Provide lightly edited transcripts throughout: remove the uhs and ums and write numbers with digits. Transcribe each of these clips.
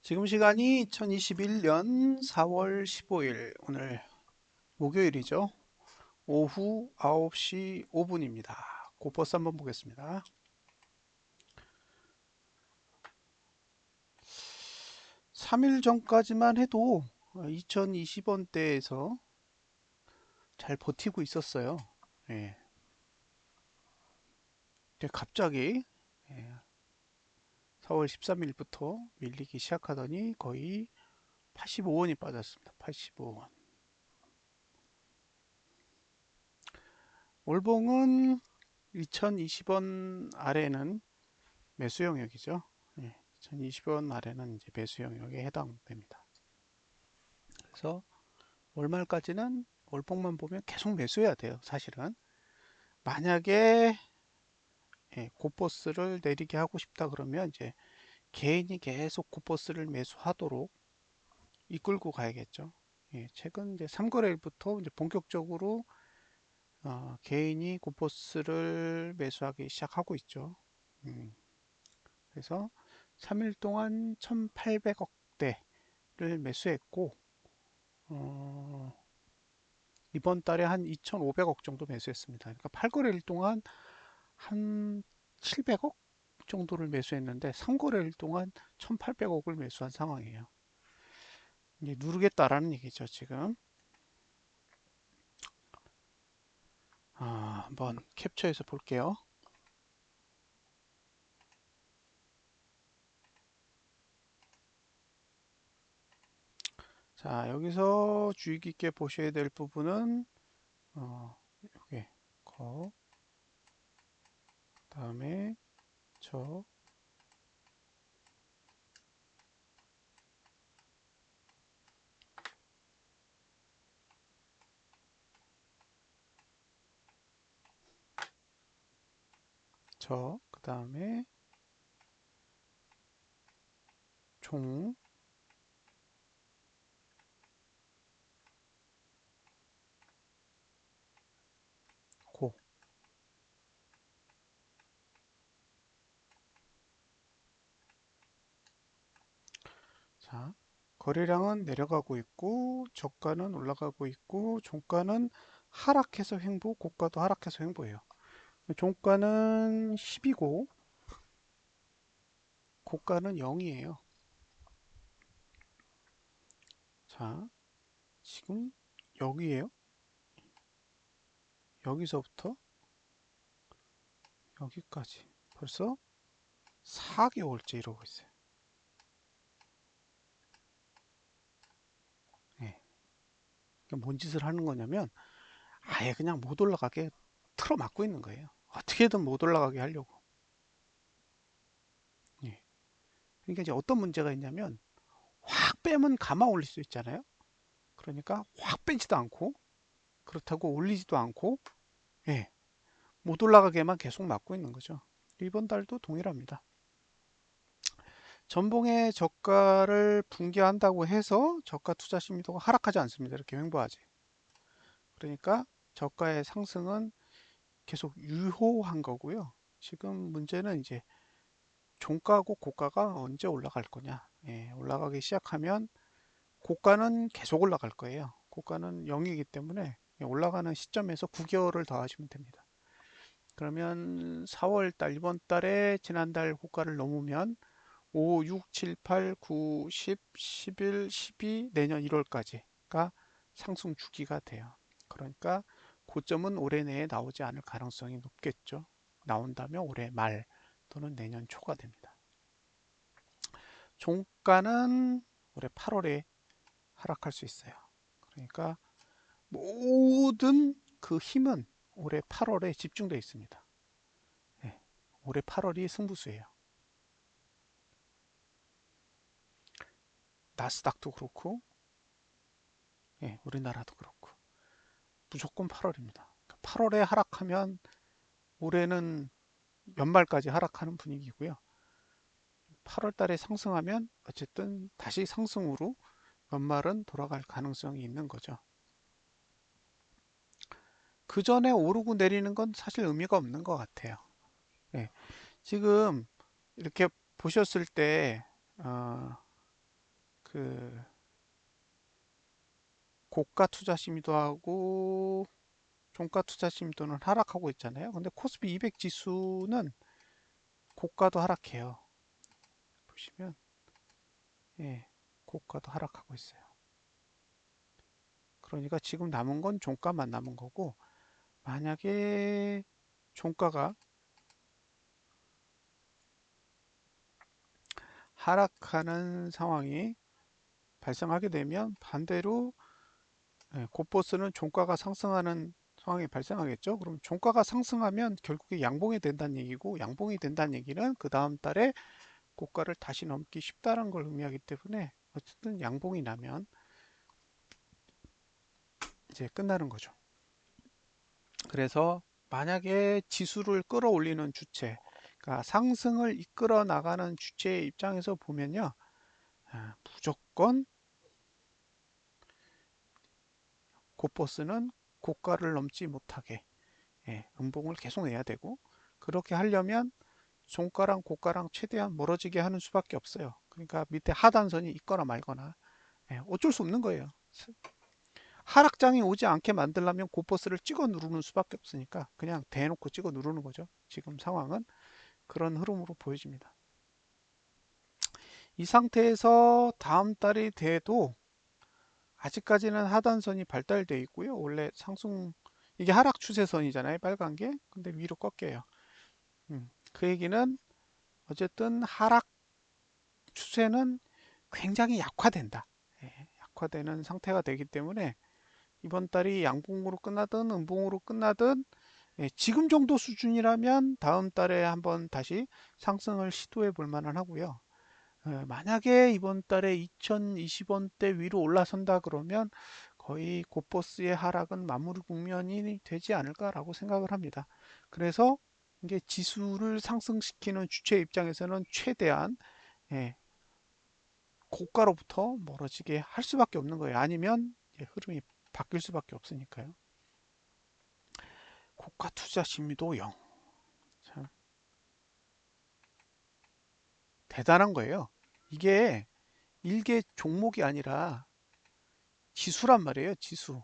지금 시간이 2021년 4월 15일, 오늘 목요일이죠. 오후 9시 5분입니다. 고버스 한번 보겠습니다. 3일 전까지만 해도 2020원대에서 잘 버티고 있었어요. 예. 근데 갑자기 4월 13일부터 밀리기 시작하더니 거의 85원이 빠졌습니다. 85원. 월봉은 2020원 아래는 매수 영역이죠. 2020원 아래는 이제 매수 영역에 해당됩니다. 그래서 월말까지는 월봉만 보면 계속 매수해야 돼요. 사실은 만약에 고버스를 내리게 하고 싶다 그러면 이제 개인이 계속 고버스를 매수하도록 이끌고 가야겠죠. 최근 이제 3거래일부터 이제 본격적으로 개인이 고버스를 매수하기 시작하고 있죠. 그래서 3일 동안 1,800억대를 매수했고 이번 달에 한 2,500억 정도 매수했습니다. 그러니까 8거래일 동안 한 700억 정도를 매수했는데 3거래일 동안 1,800억을 매수한 상황이에요. 이제 누르겠다라는 얘기죠, 지금. 한번 캡처해서 볼게요. 자, 여기서 주의 깊게 보셔야 될 부분은 여기 다음에 저 그 다음에 종, 고. 자, 거래량은 내려가고 있고 저가는 올라가고 있고 종가는 하락해서 횡보, 고가도 하락해서 횡보예요. 종가는 10이고 고가는 0이에요. 자, 지금 여기에요. 여기서부터 여기까지 벌써 4개월째 이러고 있어요. 네. 뭔 짓을 하는 거냐면 아예 그냥 못 올라가게 틀어막고 있는 거예요. 어떻게든 못 올라가게 하려고. 예. 그러니까 이제 어떤 문제가 있냐면 확 빼면 감아 올릴 수 있잖아요. 그러니까 확 빼지도 않고 그렇다고 올리지도 않고 예, 못 올라가게만 계속 막고 있는 거죠. 이번 달도 동일합니다. 전봉의 저가를 붕괴한다고 해서 저가 투자 심리도가 하락하지 않습니다. 이렇게 횡보하지. 그러니까 저가의 상승은 계속 유효한 거고요. 지금 문제는 이제 종가하고 고가가 언제 올라갈 거냐. 올라가기 시작하면 고가는 계속 올라갈 거예요. 고가는 0이기 때문에 올라가는 시점에서 9개월을 더 하시면 됩니다. 그러면 4월 달, 이번 달에 지난달 고가를 넘으면 5, 6, 7, 8, 9, 10, 11, 12, 내년 1월까지가 상승 주기가 돼요. 그러니까 고점은 올해 내에 나오지 않을 가능성이 높겠죠. 나온다면 올해 말 또는 내년 초가 됩니다. 종가는 올해 8월에 하락할 수 있어요. 그러니까 모든 그 힘은 올해 8월에 집중되어 있습니다. 네, 올해 8월이 승부수예요. 나스닥도 그렇고, 우리나라도 그렇고, 무조건 8월입니다. 8월에 하락하면 올해는 연말까지 하락하는 분위기고요. 8월 달에 상승하면 어쨌든 다시 상승으로 연말은 돌아갈 가능성이 있는 거죠. 그 전에 오르고 내리는 건 사실 의미가 없는 것 같아요. 예, 지금 이렇게 보셨을 때, 그 고가 투자 심도하고 종가 투자 심도는 하락하고 있잖아요. 근데 코스피 200 지수는 고가도 하락해요. 보시면 예, 고가도 하락하고 있어요. 그러니까 지금 남은 건 종가만 남은 거고, 만약에 종가가 하락하는 상황이 발생하게 되면 반대로 곧버스는 종가가 상승하는 상황이 발생하겠죠. 그럼 종가가 상승하면 결국에 양봉이 된다는 얘기고, 양봉이 된다는 얘기는 그 다음 달에 고가를 다시 넘기 쉽다는 걸 의미하기 때문에 어쨌든 양봉이 나면 이제 끝나는 거죠. 그래서 만약에 지수를 끌어올리는 주체, 그러니까 상승을 이끌어 나가는 주체의 입장에서 보면요, 무조건 곧버스는 고가를 넘지 못하게 음봉을 계속 내야 되고, 그렇게 하려면 종가랑 고가랑 최대한 멀어지게 하는 수밖에 없어요. 그러니까 밑에 하단선이 있거나 말거나 어쩔 수 없는 거예요. 하락장이 오지 않게 만들려면 곧버스를 찍어 누르는 수밖에 없으니까 그냥 대놓고 찍어 누르는 거죠. 지금 상황은 그런 흐름으로 보여집니다. 이 상태에서 다음 달이 돼도 아직까지는 하단선이 발달되어 있고요. 원래 상승 이게 하락 추세선이잖아요. 빨간 게. 근데 위로 꺾여요. 그 얘기는 어쨌든 하락 추세는 굉장히 약화된다. 약화되는 상태가 되기 때문에 이번 달이 양봉으로 끝나든 음봉으로 끝나든 지금 정도 수준이라면 다음 달에 한번 다시 상승을 시도해 볼 만은 하고요. 만약에 이번 달에 2020원대 위로 올라선다 그러면 거의 곧버스의 하락은 마무리 국면이 되지 않을까라고 생각을 합니다. 그래서 이게 지수를 상승시키는 주체 입장에서는 최대한 예, 고가로부터 멀어지게 할 수밖에 없는 거예요. 아니면 흐름이 바뀔 수밖에 없으니까요. 고가 투자 심리도 0. 참 대단한 거예요. 이게 일개 종목이 아니라 지수란 말이에요. 지수.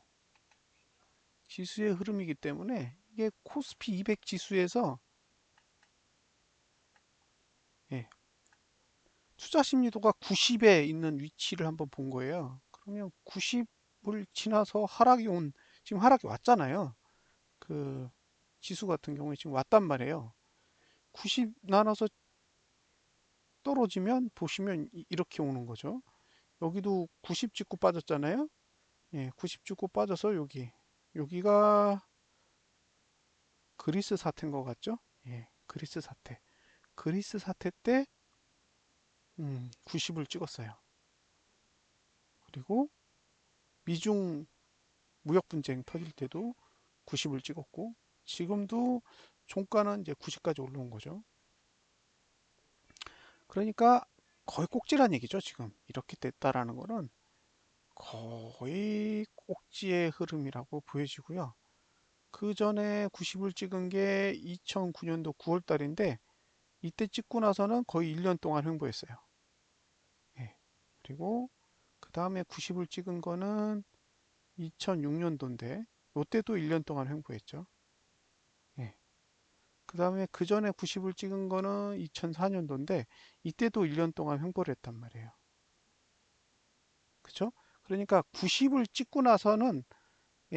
지수의 흐름이기 때문에 이게 코스피 200 지수에서 예, 투자 심리도가 90에 있는 위치를 한번 본 거예요. 그러면 90을 지나서 하락이 지금 하락이 왔잖아요. 그 지수 같은 경우에 지금 왔단 말이에요. 90 나눠서 떨어지면 보시면 이렇게 오는 거죠. 여기도 90 찍고 빠졌잖아요. 예, 90 찍고 빠져서 여기가 그리스 사태인 것 같죠? 예, 그리스 사태. 그리스 사태 때 90을 찍었어요. 그리고 미중 무역 분쟁 터질 때도 90을 찍었고 지금도 종가는 이제 90까지 올라온 거죠. 그러니까 거의 꼭지란 얘기죠. 지금 이렇게 됐다라는 거는 거의 꼭지의 흐름이라고 보여지고요. 그 전에 90을 찍은 게 2009년도 9월 달인데 이때 찍고 나서는 거의 1년 동안 횡보했어요. 예. 그리고 그 다음에 90을 찍은 거는 2006년도인데 이때도 1년 동안 횡보했죠. 예. 그 다음에 그 전에 90을 찍은 거는 2004년도인데 이때도 1년 동안 횡보를 했단 말이에요. 그죠? 그러니까 90을 찍고 나서는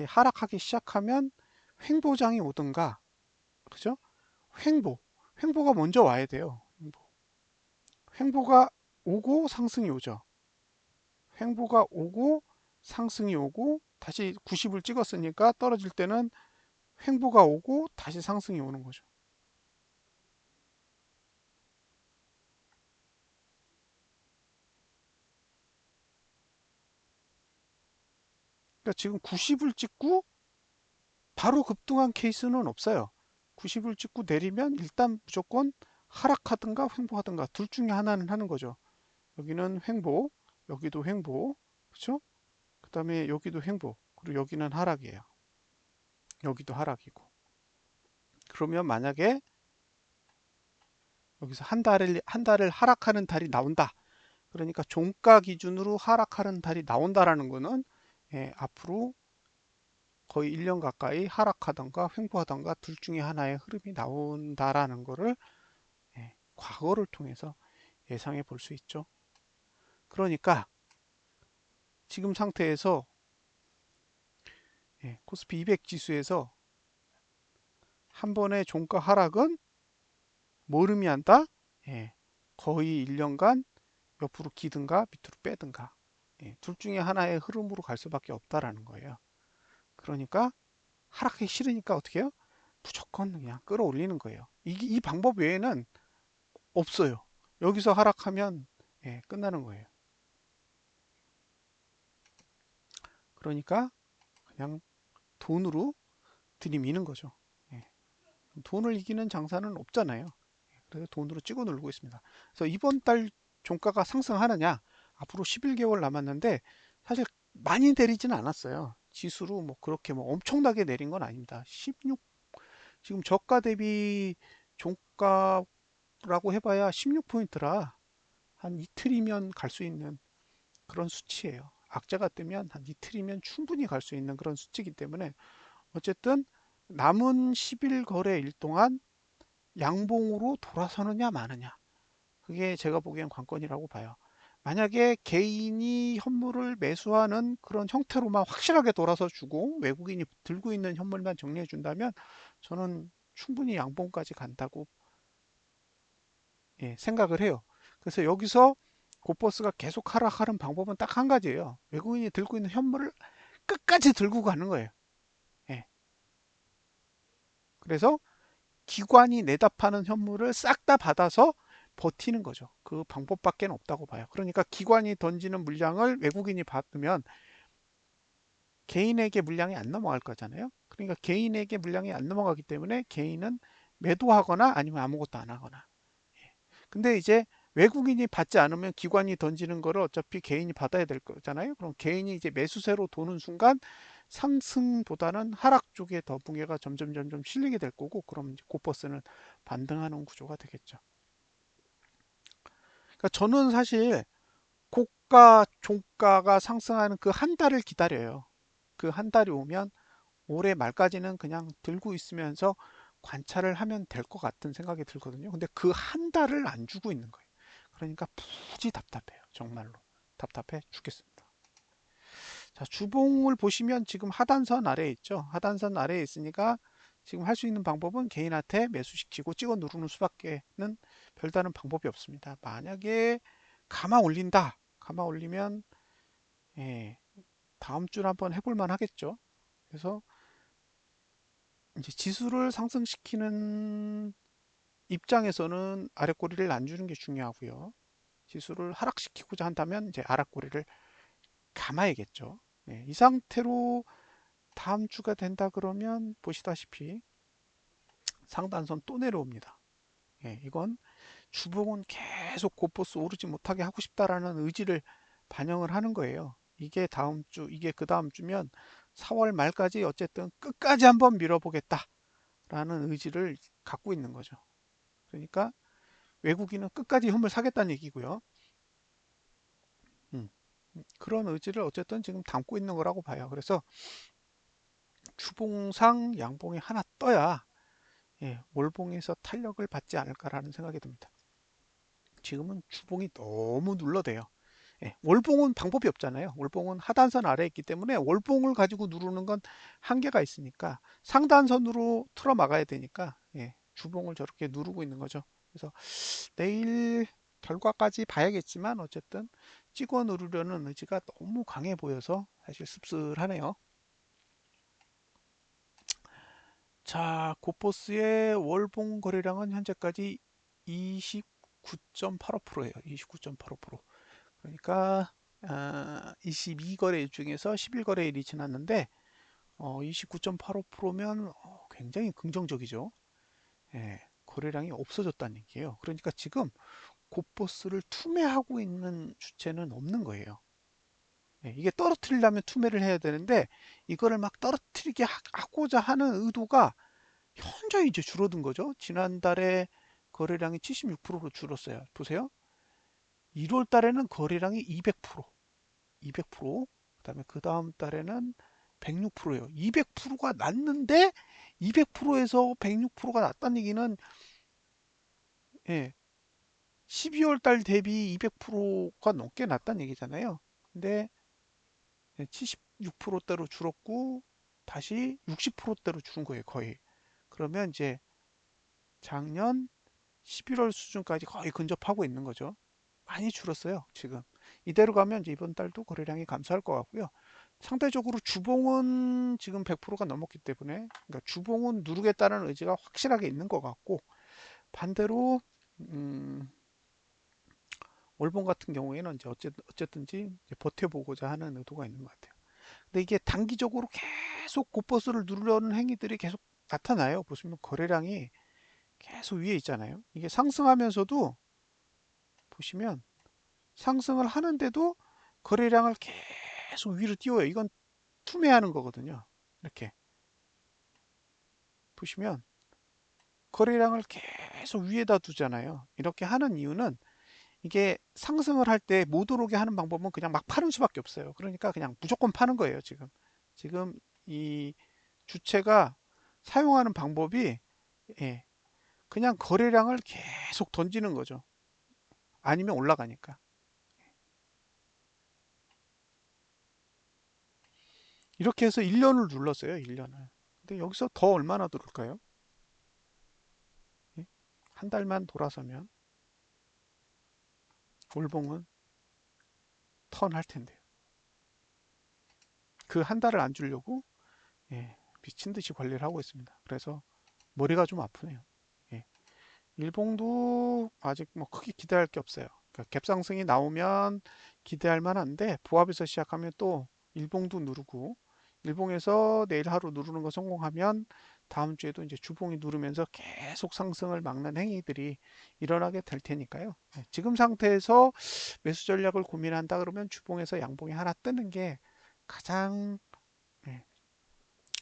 하락하기 시작하면 횡보장이 오든가, 그죠? 횡보. 횡보가 먼저 와야 돼요. 횡보가 오고 상승이 오죠. 횡보가 오고 상승이 오고 다시 90을 찍었으니까 떨어질 때는 횡보가 오고 다시 상승이 오는 거죠. 그러니까 지금 90을 찍고 바로 급등한 케이스는 없어요. 90을 찍고 내리면 일단 무조건 하락하든가 횡보하든가 둘 중에 하나는 하는 거죠. 여기는 횡보, 여기도 횡보, 그렇죠? 그 다음에 여기도 횡보, 그리고 여기는 하락이에요. 여기도 하락이고. 그러면 만약에 여기서 한 달을 하락하는 달이 나온다. 그러니까 종가 기준으로 하락하는 달이 나온다라는 거는 앞으로 거의 1년 가까이 하락하던가 횡보하던가 둘 중에 하나의 흐름이 나온다라는 거를 과거를 통해서 예상해 볼 수 있죠. 그러니까 지금 상태에서 코스피 200 지수에서 한 번의 종가 하락은 뭐 의미한다? 거의 1년간 옆으로 기든가 밑으로 빼든가 둘 중에 하나의 흐름으로 갈 수밖에 없다라는 거예요. 그러니까 하락하기 싫으니까 어떻게 해요? 무조건 그냥 끌어올리는 거예요. 이 방법 외에는 없어요. 여기서 하락하면 끝나는 거예요. 그러니까 그냥 돈으로 들이미는 거죠. 예. 돈을 이기는 장사는 없잖아요. 그래서 돈으로 찍어 누르고 있습니다. 그래서 이번 달 종가가 상승하느냐? 앞으로 11개월 남았는데 사실 많이 내리지는 않았어요. 지수로 뭐 그렇게 뭐 엄청나게 내린 건 아닙니다. 16 지금 저가 대비 종가라고 해봐야 16포인트라 한 이틀이면 갈 수 있는 그런 수치예요. 악재가 뜨면 한 이틀이면 충분히 갈 수 있는 그런 수치이기 때문에 어쨌든 남은 10일 거래일 동안 양봉으로 돌아서느냐 마느냐 그게 제가 보기엔 관건이라고 봐요. 만약에 개인이 현물을 매수하는 그런 형태로만 확실하게 돌아서 주고 외국인이 들고 있는 현물만 정리해 준다면 저는 충분히 양봉까지 간다고 생각을 해요. 그래서 여기서 고버스가 계속 하락하는 방법은 딱 한 가지예요. 외국인이 들고 있는 현물을 끝까지 들고 가는 거예요. 예. 그래서 기관이 내다 파는 현물을 싹 다 받아서 버티는 거죠. 그 방법밖에 없다고 봐요. 그러니까 기관이 던지는 물량을 외국인이 받으면 개인에게 물량이 안 넘어갈 거잖아요. 그러니까 개인에게 물량이 안 넘어가기 때문에 개인은 매도하거나 아니면 아무것도 안 하거나. 근데 이제 외국인이 받지 않으면 기관이 던지는 거를 어차피 개인이 받아야 될 거잖아요. 그럼 개인이 이제 매수세로 도는 순간 상승보다는 하락 쪽에 더 무게가 점점 실리게 될 거고, 그럼 이제 고버스는 반등하는 구조가 되겠죠. 그러니까 저는 사실 고가, 종가가 상승하는 그 한 달을 기다려요. 그 한 달이 오면 올해 말까지는 그냥 들고 있으면서 관찰을 하면 될 것 같은 생각이 들거든요. 근데 그 한 달을 안 주고 있는 거예요. 그러니까 무지 답답해요. 정말로. 답답해 죽겠습니다. 자, 주봉을 보시면 지금 하단선 아래에 있죠. 하단선 아래에 있으니까 지금 할 수 있는 방법은 개인한테 매수시키고 찍어 누르는 수밖에는 별다른 방법이 없습니다. 만약에 감아 올린다. 감아 올리면 다음 주를 한번 해볼 만 하겠죠. 그래서 이제 지수를 상승시키는 입장에서는 아랫꼬리를 안 주는 게 중요하고요. 지수를 하락시키고자 한다면 이제 아랫꼬리를 감아야겠죠. 이 상태로 다음 주가 된다 그러면 보시다시피 상단선 또 내려옵니다. 이건 주봉은 계속 고포스 오르지 못하게 하고 싶다라는 의지를 반영을 하는 거예요. 이게 다음 주, 이게 그 다음 주면 4월 말까지 어쨌든 끝까지 한번 밀어보겠다라는 의지를 갖고 있는 거죠. 그러니까 외국인은 끝까지 현물 사겠다는 얘기고요. 그런 의지를 어쨌든 지금 담고 있는 거라고 봐요. 그래서 주봉상 양봉이 하나 떠야 월봉에서 탄력을 받지 않을까라는 생각이 듭니다. 지금은 주봉이 너무 눌러대요. 월봉은 방법이 없잖아요. 월봉은 하단선 아래에 있기 때문에 월봉을 가지고 누르는 건 한계가 있으니까 상단선으로 틀어 막아야 되니까 주봉을 저렇게 누르고 있는 거죠. 그래서 내일 결과까지 봐야겠지만 어쨌든 찍어 누르려는 의지가 너무 강해 보여서 사실 씁쓸하네요. 자, 고포스의 월봉 거래량은 현재까지 29.85%예요. 29.85%. 그러니까 22거래일 중에서 11거래일이 지났는데 29.85%면 굉장히 긍정적이죠. 거래량이 없어졌다는 얘기예요. 그러니까 지금 고포스를 투매하고 있는 주체는 없는 거예요. 이게 떨어뜨리려면 투매를 해야 되는데 이거를 막 떨어뜨리게 하고자 하는 의도가 현저히 이제 줄어든 거죠. 지난달에 거래량이 76%로 줄었어요. 보세요. 1월 달에는 거래량이 200%, 200%, 그다음에 그 다음 달에는 106%예요. 200%가 낮는데 200%에서 106%가 낮다는 얘기는 예, 12월 달 대비 200%가 넘게 낮다는 얘기잖아요. 근데 76%대로 줄었고 다시 60%대로 줄은 거예요, 거의. 그러면 이제 작년 11월 수준까지 거의 근접하고 있는 거죠. 많이 줄었어요, 지금. 이대로 가면 이제 이번 달도 거래량이 감소할 것 같고요. 상대적으로 주봉은 지금 100%가 넘었기 때문에, 그러니까 주봉은 누르겠다는 의지가 확실하게 있는 것 같고, 반대로 음, 월봉 같은 경우에는 이제 어쨌든지 이제 버텨보고자 하는 의도가 있는 것 같아요. 근데 이게 단기적으로 계속 곧버스를 누르려는 행위들이 계속 나타나요. 보시면 거래량이 계속 위에 있잖아요. 이게 상승하면서도 보시면 상승을 하는데도 거래량을 계속 위로 띄워요. 이건 투매하는 거거든요. 이렇게 보시면 거래량을 계속 위에다 두잖아요. 이렇게 하는 이유는 이게 상승을 할 때 못 오르게 하는 방법은 그냥 막 파는 수밖에 없어요. 그러니까 그냥 무조건 파는 거예요, 지금. 지금 이 주체가 사용하는 방법이 예, 그냥 거래량을 계속 던지는 거죠. 아니면 올라가니까. 이렇게 해서 1년을 눌렀어요, 1년을. 근데 여기서 더 얼마나 누를까요? 예? 한 달만 돌아서면 월봉은 턴할 텐데요. 그 한 달을 안 주려고 예, 미친 듯이 관리를 하고 있습니다. 그래서 머리가 좀 아프네요. 예. 일봉도 아직 뭐 크게 기대할 게 없어요. 그러니까 갭상승이 나오면 기대할 만한데 보합에서 시작하면 또 일봉도 누르고 일봉에서 내일 하루 누르는 거 성공하면 다음 주에도 이제 주봉이 누르면서 계속 상승을 막는 행위들이 일어나게 될 테니까요. 예, 지금 상태에서 매수 전략을 고민한다 그러면 주봉에서 양봉이 하나 뜨는 게 가장 예,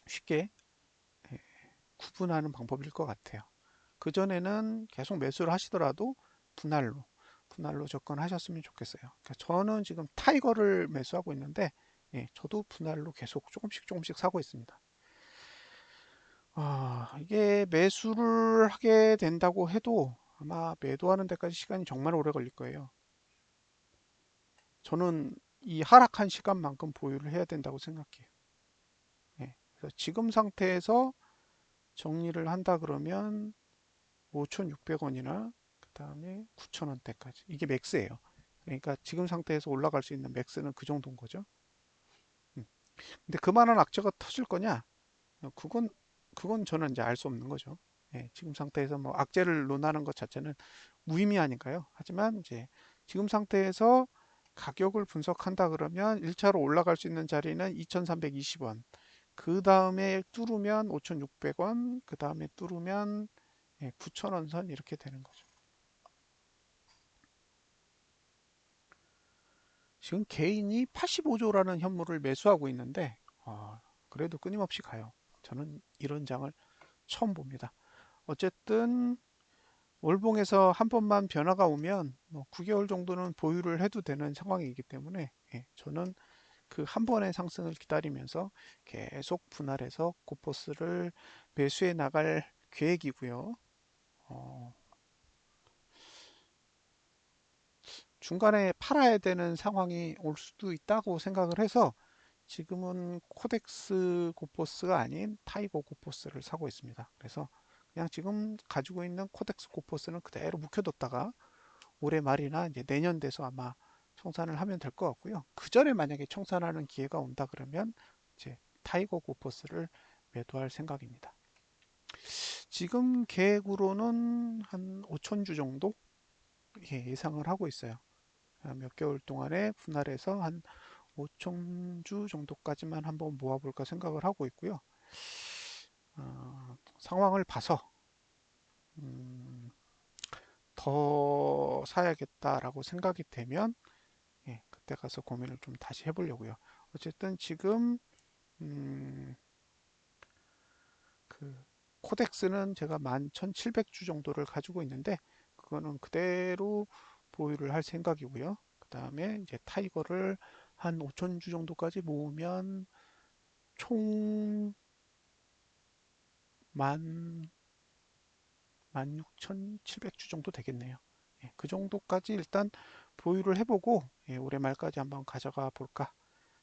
쉽게 예, 구분하는 방법일 것 같아요. 그전에는 계속 매수를 하시더라도 분할로, 분할로 접근하셨으면 좋겠어요. 그러니까 저는 지금 타이거를 매수하고 있는데, 예, 저도 분할로 계속 조금씩 조금씩 사고 있습니다. 이게 매수를 하게 된다고 해도 아마 매도하는 데까지 시간이 정말 오래 걸릴 거예요. 저는 이 하락한 시간만큼 보유를 해야 된다고 생각해요. 예, 그래서 지금 상태에서 정리를 한다 그러면 5,600원이나 그 다음에 9,000원대까지 이게 맥스예요. 그러니까 지금 상태에서 올라갈 수 있는 맥스는 그 정도인 거죠. 음. 근데 그만한 악재가 터질 거냐? 그건 저는 이제 알 수 없는 거죠. 예, 지금 상태에서 뭐 악재를 논하는 것 자체는 무의미하니까요. 하지만 이제 지금 상태에서 가격을 분석한다 그러면 1차로 올라갈 수 있는 자리는 2,320원. 그 다음에 뚫으면 5,600원. 그 다음에 뚫으면 9,000원 선 이렇게 되는 거죠. 지금 개인이 85조라는 현물을 매수하고 있는데 그래도 끊임없이 가요. 저는 이런 장을 처음 봅니다. 어쨌든 월봉에서 한 번만 변화가 오면 뭐 9개월 정도는 보유를 해도 되는 상황이기 때문에 저는 그 한 번의 상승을 기다리면서 계속 분할해서 고포스를 매수해 나갈 계획이고요. 어, 중간에 팔아야 되는 상황이 올 수도 있다고 생각을 해서 지금은 코덱스 고포스가 아닌 타이거 고포스를 사고 있습니다. 그래서 그냥 지금 가지고 있는 코덱스 고포스는 그대로 묵혀뒀다가 올해 말이나 이제 내년 돼서 아마 청산을 하면 될 것 같고요. 그 전에 만약에 청산하는 기회가 온다 그러면 이제 타이거 고포스를 매도할 생각입니다. 지금 계획으로는 한 5천주 정도 예상을 하고 있어요. 몇 개월 동안에 분할해서 한 5천주 정도까지만 한번 모아볼까 생각을 하고 있고요. 상황을 봐서 음, 더 사야겠다라고 생각이 되면 그때 가서 고민을 좀 다시 해보려고요. 어쨌든 지금 음, 그 코덱스는 제가 11,700주 정도를 가지고 있는데 그거는 그대로 보유를 할 생각이고요. 그 다음에 이제 타이거를 한 5,000주 정도까지 모으면 총 만 16,700주 정도 되겠네요. 예, 그 정도까지 일단 보유를 해보고 예, 올해 말까지 한번 가져가 볼까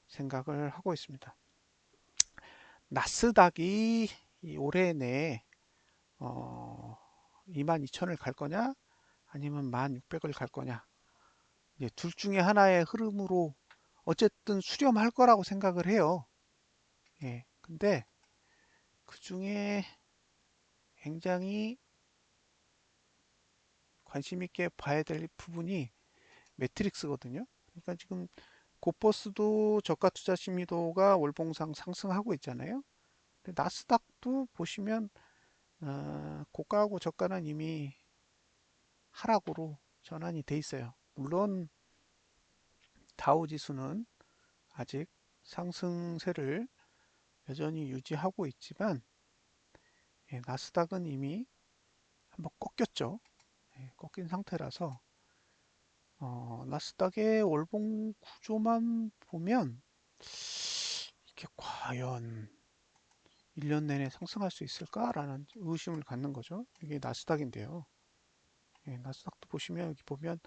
생각을 하고 있습니다. 나스닥이 올해 내에 22,000을 갈 거냐 아니면 16,000을 갈 거냐, 이제 둘 중에 하나의 흐름으로 어쨌든 수렴할 거라고 생각을 해요. 예, 근데 그 중에 굉장히 관심 있게 봐야 될 부분이 매트릭스거든요. 그러니까 지금 고퍼스도 저가 투자 심리도가 월봉상 상승하고 있잖아요. 근데 나스닥도 보시면 고가하고 저가는 이미 하락으로 전환이 돼 있어요. 물론 다우 지수는 아직 상승세를 여전히 유지하고 있지만 예, 나스닥은 이미 한번 꺾였죠. 예, 꺾인 상태라서 나스닥의 월봉 구조만 보면 이게 과연 1년 내내 상승할 수 있을까라는 의심을 갖는 거죠. 이게 나스닥인데요. 예, 나스닥도 보시면 여기 보면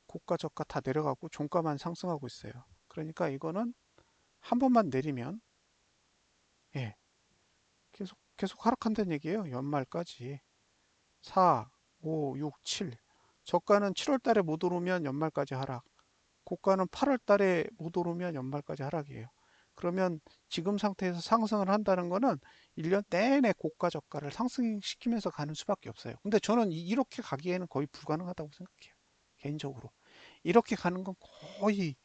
고가 저가 다 내려가고 종가만 상승하고 있어요. 그러니까 이거는 한 번만 내리면 예, 계속 하락한다는 얘기예요. 연말까지 4, 5, 6, 7. 저가는 7월 달에 못 오르면 연말까지 하락. 고가는 8월 달에 못 오르면 연말까지 하락이에요. 그러면 지금 상태에서 상승을 한다는 거는 1년 내내 고가 저가를 상승시키면서 가는 수밖에 없어요. 근데 저는 이렇게 가기에는 거의 불가능하다고 생각해요. 개인적으로. 이렇게 가는 건 거의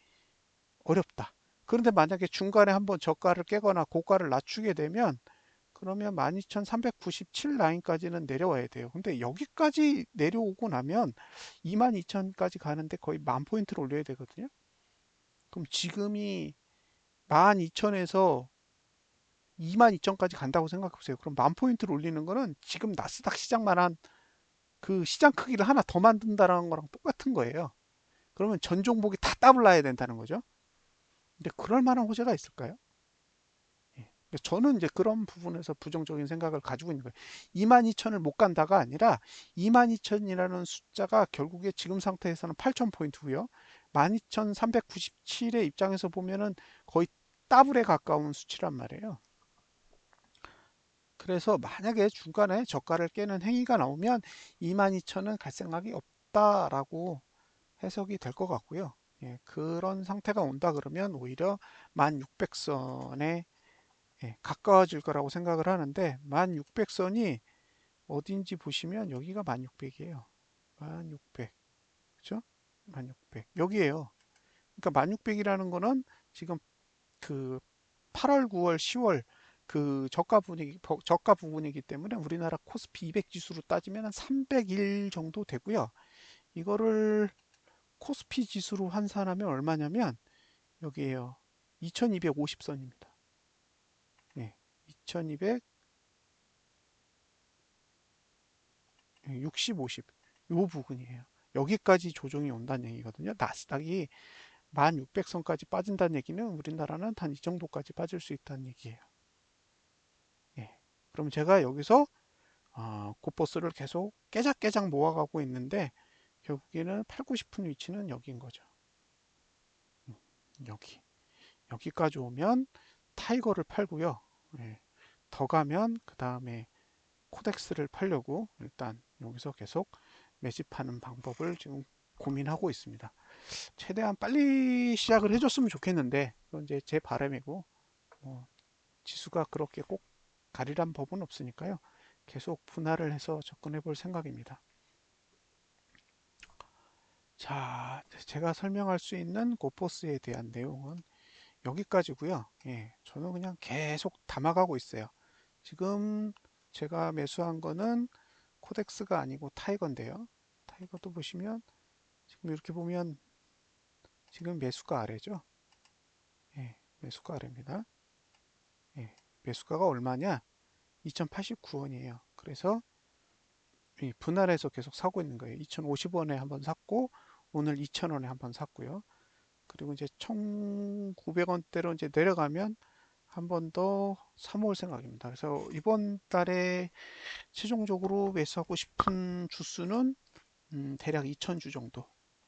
어렵다. 그런데 만약에 중간에 한번 저가를 깨거나 고가를 낮추게 되면 그러면 12,397 라인까지는 내려와야 돼요. 근데 여기까지 내려오고 나면 22,000까지 가는데 거의 10,000포인트를 올려야 되거든요. 그럼 지금이 12,000에서 22,000까지 간다고 생각해 보세요. 그럼 10,000포인트를 올리는 거는 지금 나스닥 시장만한 그 시장 크기를 하나 더 만든다는 거랑 똑같은 거예요. 그러면 전 종목이 다 더블 나야 된다는 거죠. 근데 그럴 만한 호재가 있을까요? 예. 저는 이제 그런 부분에서 부정적인 생각을 가지고 있는 거예요. 22,000을 못 간다가 아니라 22,000이라는 숫자가 결국에 지금 상태에서는 8,000포인트고요. 12,397의 입장에서 보면은 거의 더블에 가까운 수치란 말이에요. 그래서 만약에 중간에 저가를 깨는 행위가 나오면 22,000은 갈 생각이 없다라고 해석이 될 것 같고요. 예, 그런 상태가 온다 그러면 오히려 1600선에 예, 가까워질 거라고 생각을 하는데 1600선이 어딘지 보시면 여기가 1600이에요. 1600. 그죠? 1600. 여기에요. 그러니까 1600이라는 거는 지금 그 8월, 9월, 10월 그 저가 부분이기 때문에 우리나라 코스피 200 지수로 따지면 한 300일 정도 되고요. 이거를 코스피 지수로 환산하면 얼마냐면 여기에요. 2250선입니다. 네. 2200, 60, 50. 요 부분이에요. 여기까지 조정이 온다는 얘기거든요. 나스닥이 1600선까지 빠진다는 얘기는 우리나라는 단 이 정도까지 빠질 수 있다는 얘기예요. 예. 그럼 제가 여기서 고버스를 계속 깨작깨작 모아가고 있는데 결국에는 팔고 싶은 위치는 여기인 거죠. 음, 여기. 여기까지 오면 타이거를 팔고요. 예. 더 가면 그 다음에 코덱스를 팔려고 일단 여기서 계속 매집하는 방법을 지금 고민하고 있습니다. 최대한 빨리 시작을 해줬으면 좋겠는데 그건 이제 제 바람이고 뭐 지수가 그렇게 꼭 가리란 법은 없으니까요. 계속 분할을 해서 접근해 볼 생각입니다. 자, 제가 설명할 수 있는 고포스에 대한 내용은 여기까지고요. 예, 저는 그냥 계속 담아가고 있어요. 지금 제가 매수한 거는 코덱스가 아니고 타이거인데요. 타이거도 보시면 지금 이렇게 보면 지금 매수가 아래죠. 예, 매수가 아래입니다. 예, 매수가가 얼마냐? 2089원이에요. 그래서 분할해서 계속 사고 있는 거예요. 2,050원에 한번 샀고 오늘 2,000원에 한번 샀고요. 그리고 이제 1,900원대로 이제 내려가면 한 번 더 사모을 생각입니다. 그래서 이번 달에 최종적으로 매수하고 싶은 주수는 대략 2,000주 정도,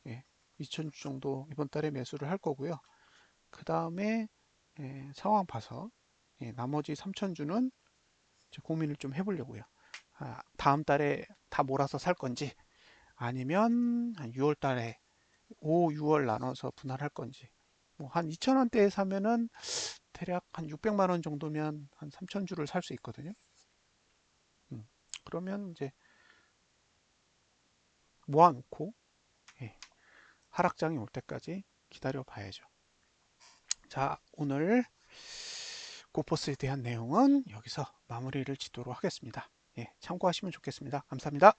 예, 2,000주 정도 이번 달에 매수를 할 거고요. 그 다음에 상황 봐서 나머지 3,000주는 고민을 좀 해보려고요. 다음 달에 다 몰아서 살 건지 아니면 6월 달에 5, 6월 나눠서 분할할 건지 뭐한 2,000원대에 사면은 대략 한 600만 원 정도면 한 3,000주를 살 수 있거든요. 음, 그러면 이제 모아놓고 예, 하락장이 올 때까지 기다려 봐야죠. 자, 오늘 고포스에 대한 내용은 여기서 마무리를 짓도록 하겠습니다. 예, 참고하시면 좋겠습니다. 감사합니다.